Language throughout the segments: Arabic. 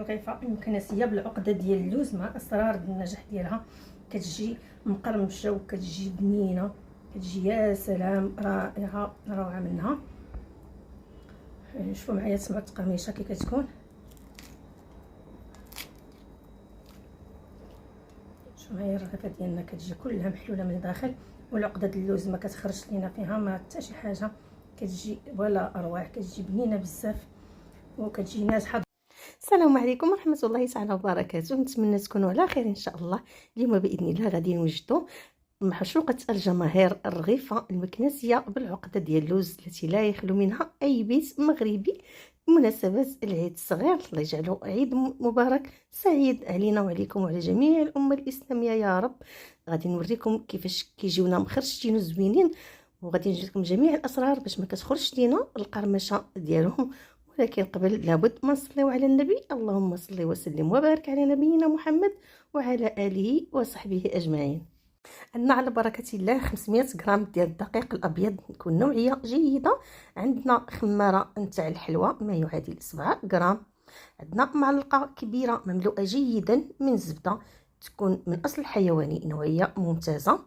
الرغيفه المكنسيه بالعقده ديال اللوز مع اسرار النجاح ديالها. كتجي مقرمشه وكتجي بنينه، كتجي يا سلام رائعه روعه منها. شوفوا معايا تسمعوا التقرميشه كي كتكون. شوفوا معايا الرغيفه ديالنا كتجي كلها محلوله من الداخل، والعقده ديال اللوز ما كتخرجش لينا فيها ما حتى شي حاجه، كتجي ولا اروع، كتجي بنينه بزاف وكتجي ناجحه. السلام عليكم ورحمه الله تعالى وبركاته. نتمنى تكونوا على خير ان شاء الله. اليوم باذن الله غادي نوجدوا محشوقه الجماهير الرغيفه المكنسيه بالعقده ديال اللوز التي لا يخلو منها اي بيت مغربي بمناسبه العيد الصغير. الله يجعله عيد مبارك سعيد علينا وعليكم وعلى جميع الامه الاسلاميه يا رب. غادي نوريكم كيفاش كيجيونا مخرجتين وزوينين، وغادي نجيب لكم جميع الاسرار باش ما كتخرجش لينا القرمشه ديالهم. ولكن قبل لابد ما نصليو على النبي، اللهم صل وسلم وبارك على نبينا محمد وعلى اله وصحبه اجمعين. عندنا على بركه الله 500 غرام ديال الدقيق الابيض، تكون نوعيه جيده. عندنا خماره نتاع الحلوى ما يعادل 7 غرام. عندنا معلقه كبيره مملوءه جيدا من الزبده، تكون من اصل حيواني نوعيه ممتازه.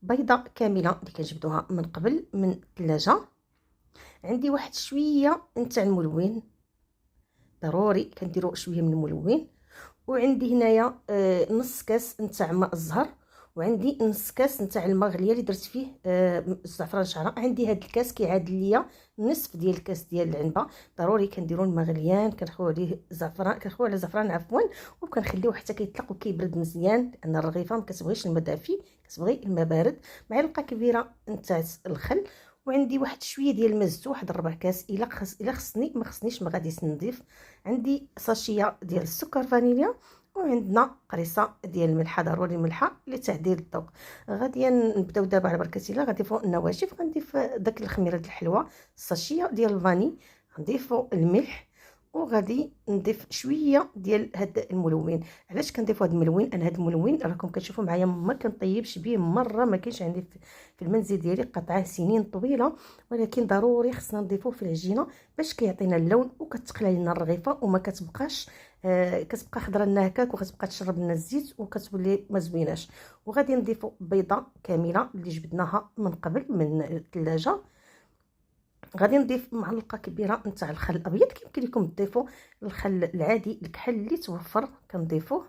بيضه كامله اللي كنجبدوها من قبل من الثلاجه. عندي واحد شويه نتاع الملون، ضروري كنديروا شويه من الملون. وعندي هنايا نص كاس نتاع ماء الزهر، وعندي نص كاس نتاع الماء غليه اللي درت فيه الزعفران شعره. عندي هذا الكاس كيعادل ليا نصف ديال الكاس ديال العنبه. ضروري كنديروا الماء غليان، كنخويو عليه الزعفران، كنخويو على الزعفران عفوا، وكنخليوه حتى كيطلق وكيبرد مزيان، لان الرغيفه ما كتبغيش الماء دافي، كتبغي الماء بارد. معلقه كبيره نتاع الخل، وعندي واحد شويه ديال المزز، واحد 4 كاس الا خصني، ما خصنيش ما غاديش نضيف. عندي ساشيه ديال السكر فانيليا، وعندنا قريصه ديال الملحه، ضروري الملحه لتعديل الذوق. غادي نبداو دابا على بركه الله. غنضيفوا النواشف، غنضيف داك الخميره ديال الحلوى، الساشيه ديال الفاني، غنضيفوا الملح، وغادي نضيف شويه ديال هاد الملون. علاش كنضيف هاد الملون؟ انا هاد الملون راكم كتشوفوا معايا ما كنطيبش به مره، ما كاينش عندي في المنزل ديالي قطعه سنين طويله، ولكن ضروري خصنا نضيفوه في العجينه باش كيعطينا اللون وكتقلى لنا الرغيفه وما كتبقاش كتبقى خضره لنا هكاك وكتبقى تشرب لنا الزيت وكتولي ما زويناش. وغادي نضيفوا بيضه كامله اللي جبدناها من قبل من الثلاجه. غادي نضيف معلقه كبيره نتاع الخل الابيض، كيمكن لكم تضيفوا الخل العادي الكحل اللي توفر كنضيفوه.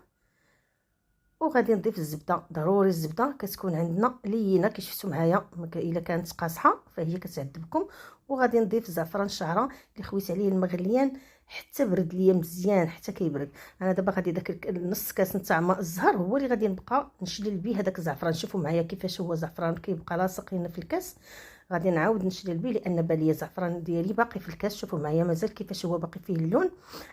وغادي نضيف الزبده، ضروري الزبده كتكون عندنا لينه كي شفتوا معايا، الا كانت قاصحه فهي كتعذبكم. وغادي نضيف زعفران الشعره اللي خويت عليه المغليان حتى برد ليا مزيان حتى كيبرد. انا دابا غادي داك نص كاس نتاع ماء الزهر هو اللي غادي نبقى نشلل به هذاك الزعفران. شوفوا معايا كيفاش هو زعفران كيبقى لاصق لنا في الكاس. غادي نعاود نشلل به لان بالي الزعفران ديالي باقي في الكاس. شوفوا معايا مازال كيفاش هو باقي فيه اللون.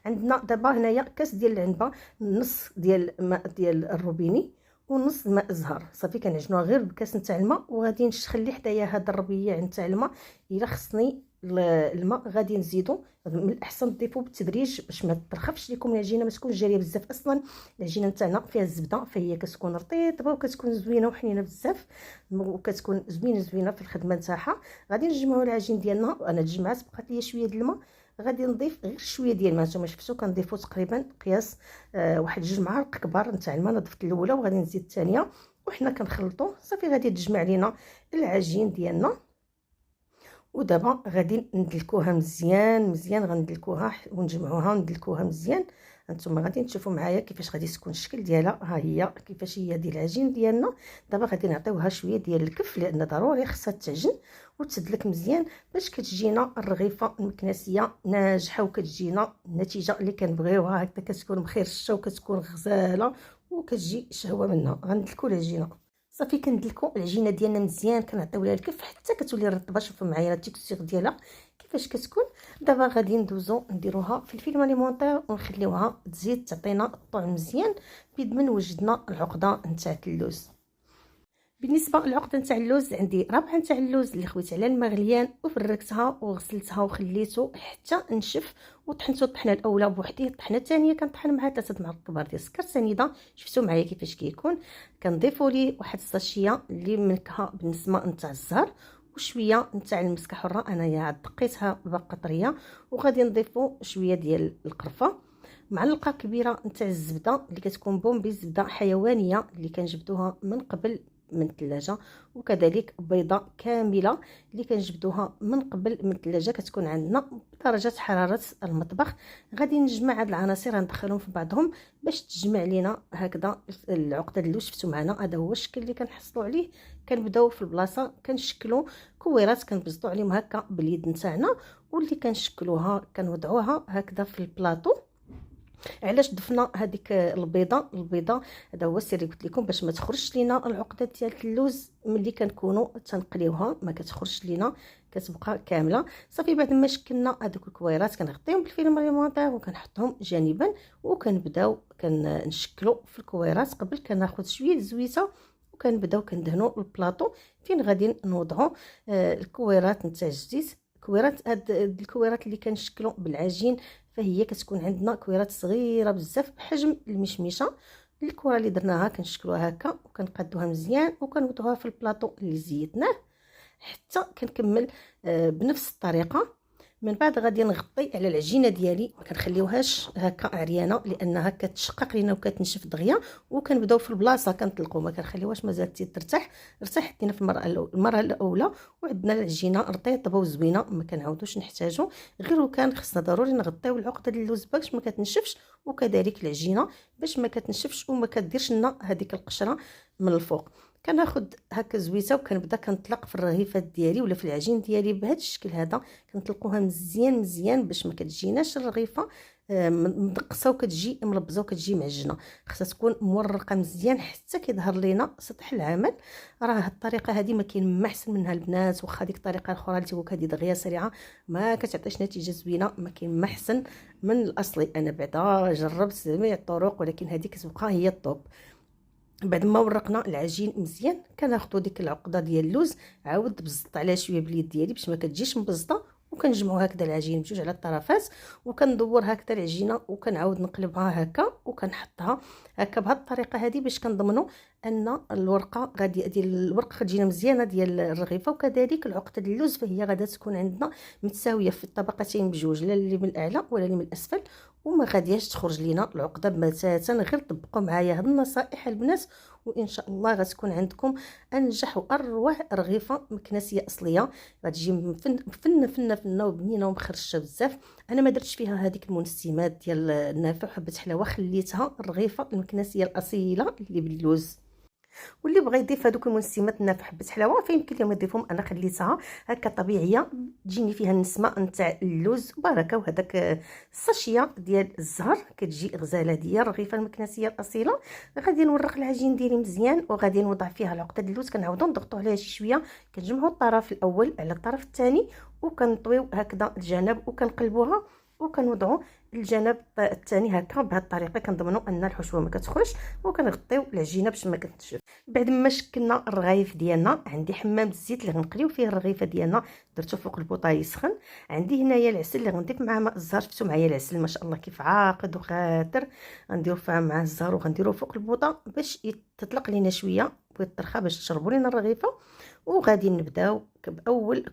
عندنا دابا هنايا كاس ديال العنبه، نص ديال الماء ديال الروبيني ونص ماء الزهر، صافي كنعجنوها غير بكاس نتاع الماء. وغادي نخلي حدايا هذا الربيع نتاع الماء. الا خصني الماء غادي نزيدو، من الاحسن تضيفوا بالتدريج باش ما ترخفش لكم العجينه، ما تكونش جاريه بزاف. اصلا العجينه نتاعنا فيها الزبده فهي كتكون رطيبه وكتكون زوينه وحنينه بزاف، وكتكون زوينه في الخدمه نتاعها. غادي نجمعوا العجين ديالنا. انا جمعت بقات لي شويه ديال الماء، غادي نضيف غير شويه ديال الماء. نتوما شفتوا كنضيفوا تقريبا قياس واحد 2 معالق كبار نتاع الماء. ضفت الاولى وغادي نزيد الثانيه وحنا كنخلطوا صافي. غادي تجمع لينا العجين ديالنا. ودابا غادي ندلكوها مزيان غندلكوها ونجمعوها وندلكوها مزيان. هانتوما غادي تشوفوا معايا كيفاش غادي تكون الشكل ديالها. ها هي كيفاش هي ديال العجين ديالنا. دابا غادي نعطيوها شويه ديال الكف لان ضروري خصها تعجن وتدلك مزيان باش كتجينا الرغيفه المكنسيه ناجحه وكتجينا النتيجه اللي كنبغيوها. هكذا كتكون مخيرشه وكتكون غزاله وكتجي شهوه منها. غندلكو العجينه صافي. كندلكو العجينه ديالنا مزيان، كنعطيو ليها الكف حتى كتولي رطبه. شوفوا معايا التكستير ديالها كيفاش كتكون. دابا غادي ندوزو نديروها في الفيلم اليمونطير ونخليوها تزيد تعطينا الطعم مزيان بيد وجدنا العقده نتاع اللوز. بالنسبه للعقده نتاع اللوز عندي ربعه نتاع اللوز اللي خويت على الماء غليان وفركتها وغسلتها وخليته حتى نشف، وطحنته الطحنه الاولى بوحديه. الطحنه الثانيه كنطحن معها 3 معالق كبار ديال السكر سنيده. شفتوا معايا كيفاش كيكون. كنضيفوا ليه واحد الساشيه اللي منكها بالنسمه نتاع الزهر وشويه نتاع المسكه حره، انايا دقيتها باقا طريه. وغادي نضيفوا شويه ديال القرفه معلقه كبيره نتاع الزبده اللي كتكون بومبي، زبده حيوانيه اللي كنجبدوها من قبل من الثلاجه، وكذلك بيضه كامله اللي كنجبدوها من قبل من الثلاجه، كتكون عندنا بدرجه حراره المطبخ. غادي نجمع هاد العناصر ندخلهم في بعضهم باش تجمع لينا هكذا العقده اللي شفتوا معنا. هذا هو الشكل اللي كنحصلوا عليه. كنبداو في البلاصه كنشكلوا كويرات كنبسطوا عليهم هكا باليد نتاعنا، واللي كنشكلوها كنوضعوها هكذا في البلاطو. علاش ضفنا هذيك البيضه؟ هذا هو السر اللي قلت لكم، باش ما تخرجش لينا العقده ديال اللوز ملي كنكونوا تنقليوها، ما كتخرجش لينا، كتبقى كامله. صافي بعد ما شكلنا هذوك الكويرات كنغطيهم بالفيلم اليمونتير وكنحطهم جانبا، وكنبداو كنشكلوا في الكويرات. قبل كناخذ شويه الزويته وكنبداو كندهنوا البلاطو فين غادي نوضعوا الكويرات نتاع الجديد. هاد الكويرات اللي كنشكلوا بالعجين فهي كتكون عندنا كويرات صغيره بزاف بحجم المشمشه. الكره اللي درناها كنشكلوها هكا وكنقادوها مزيان وكنوضعوها في البلاطو اللي زيتناه حتى كنكمل بنفس الطريقه. من بعد غادي نغطي على العجينه ديالي، ما كنخليوهاش هكا عريانه لانها كتشقق لينا وكتنشف دغيا، وكنبداو في البلاصه كنطلقوا، ما كنخليوهاش مازال ترتاح. ارتاحت في المره الاولى وعندنا العجينه رطيبه وزوينه، ما كنعاودوش نحتاجو غير وكان خصنا ضروري نغطيو العقده ديال اللوز باش ما كتنشفش، وكذلك العجينه باش ما كتنشفش وما كديرش لنا هذيك القشره من الفوق. كناخد هكا زويته وكنبدا كنطلق في الرغيفات ديالي ولا في العجين ديالي بهذا الشكل هذا. كنطلقوها مزيان باش ما كتجيناش الرغيفه مدقسه وكتجي ملبزه وكتجي معجنه. خصها تكون مورقه مزيان حتى كيظهر لينا سطح العمل. راه هاد الطريقه هذه ما كاين ما احسن منها البنات، واخا ديك الطريقه الاخرى اللي تقولك هذه دغيا سريعه ما كتعطيش نتيجه زوينه، ما كاين ما احسن من الاصلي. انا بعدا جربت جميع الطرق ولكن هذه كتبقى هي الطوب. بعد ما ورقنا العجين مزيان كناخذوا ديك العقده ديال اللوز، عاود بزطت عليها شويه باليد ديالي باش ما كتجيش مبزطه، وكنجمعوا هكذا العجين بجوج على الطرفات وكندور هكذا العجينه وكنعاود نقلبها هكا وكنحطها هكا بهذه الطريقه هذه باش كنضمنوا ان الورقه غادي ديال الورقه غتجينا مزيانه ديال الرغيفه، وكذلك العقده ديال اللوز فهي غادا تكون عندنا متساويه في الطبقتين بجوج، لا اللي من الاعلى ولا اللي من الاسفل، وما غادياش تخرج لينا العقده بتاتا. غير طبقوا معايا هاد النصائح البنات وان شاء الله غتكون عندكم انجح واروع رغيفه مكنسيه اصليه، غتجي فنه وبنينه ومخرشه بزاف. انا ما درتش فيها هذيك المنسمات ديال النافع وحبه حلاوه، خليتها الرغيفه المكنسيه الاصيله اللي باللوز. واللي بغى يضيف هذوك المنسمات النافع حبه حلاوه فيمكن لهم يضيفهم، انا خليتها هكا طبيعيه تجيني فيها النسمه نتاع اللوز بركه. وهذاك الساشيه ديال الزهر كتجي غزاله ديال الرغيفه المكنسيه الاصيله. غادي نورق العجين ديالي مزيان وغادي نوضع فيها العقده اللوز، كنعاودو نضغطوا عليها شي شويه، كنجمعوا الطرف الاول على الطرف الثاني وكنطويو هكذا الجناب وكنقلبوها وكنوضعوا الجناب الثاني هكا بهذه الطريقه. كنضمنوا ان الحشوه ما كتخرجش وكنغطيو العجينه باش ما كتنشف. بعد ما شكلنا الرغيف ديالنا، عندي حمام الزيت اللي غنقليو فيه الرغيفه ديالنا، درتو فوق البوطه يسخن. عندي هنايا العسل اللي غنضيف معاه ماء الزهر، شفتوا معايا العسل ما شاء الله كيف عاقد وخاتر، غنديرو فيها مع الزهر وغنديروه فوق البوطه باش تطلق لينا شويه ويطرخها باش تشربوا لينا الرغيفه. وغادي نبداو باول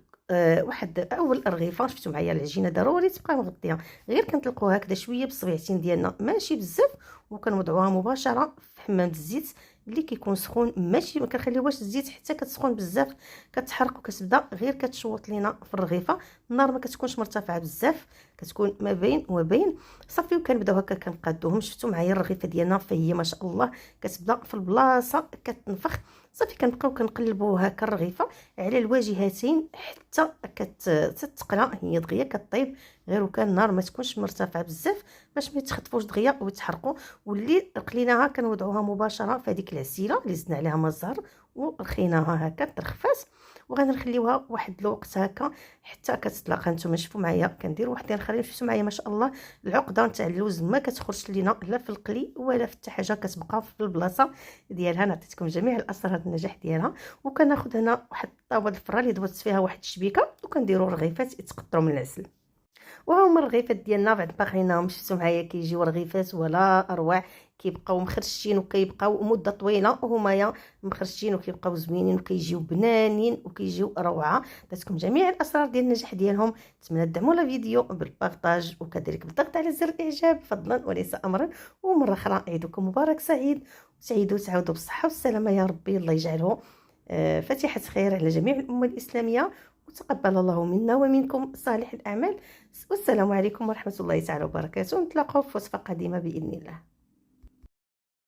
اول رغيفه. شفتوا معايا العجينه ضروري تبقى مغطيه، غير كنطلقوها هكذا شويه بالصبيعتين ديالنا ماشي بزاف، وكنوضعوها مباشره في حمام الزيت اللي كيكون سخون، ماشي ما كنخليوهاش الزيت حتى كتسخن بزاف كتحرق وكتبدا غير كتشوط لينا في الرغيفه. النار ما كتكونش مرتفعه بزاف، كتكون ما بين وبين. صافي وكنبداو هكا كنقادوهم. شفتوا معايا الرغيفه ديالنا فهي ما شاء الله كتبدا في البلاصه كتنفخ. صافي كنبقاو كنقلبوا هكا الرغيفه على الواجهتين حتى كتتقلى، هي دغيا كطيب، غير وكان النار ما تكونش مرتفعه بزاف باش ما يتخطفوش دغيا ويتحرقوا. واللي قليناها كنوضعوها مباشره في هذيك العسيله اللي زدنا عليها ماء الزهر ورخيناها هكا ترخفات، وغنخليوها واحد الوقت هكا حتى كتطلق. هانتوما شوفوا معايا كندير وحدين اخرين، شفتوا معايا ما شاء الله العقده نتاع اللوز ما كتخرجش لينا لا في القلي ولا في حتى حاجه، كتبقى في البلاصه ديالها. نعطيتكم جميع الاسرار النجاح ديالها. وكناخذ هنا واحد الطاوه الفران اللي دوزت فيها واحد الشبيكه وكنديروا رغيفات يتقطروا من العسل. وهما الرغيفات ديالنا بعد باغيناهم، شفتوا معايا كيجيو رغيفات ولا اروع، كيبقاو مخرشين وكيبقاو مده طويله وهما مخرشين وكيبقاو زوينين وكيجيو بنانين وكيجيو روعه. درتكم جميع الاسرار ديال النجاح ديالهم. نتمنى تدعموا لا فيديو بالبارطاج وكذلك بالضغط على زر الاعجاب فضلا وليس امرا. ومره اخرى عيدكم مبارك سعيد، وسعيدوا تعاودوا بالصحه والسلامه يا ربي. الله يجعله فاتحه خير على جميع الامه الاسلاميه، وتقبل الله منا ومنكم صالح الاعمال. والسلام عليكم ورحمه الله تعالى وبركاته. نتلاقاو في وصفه قادمه باذن الله.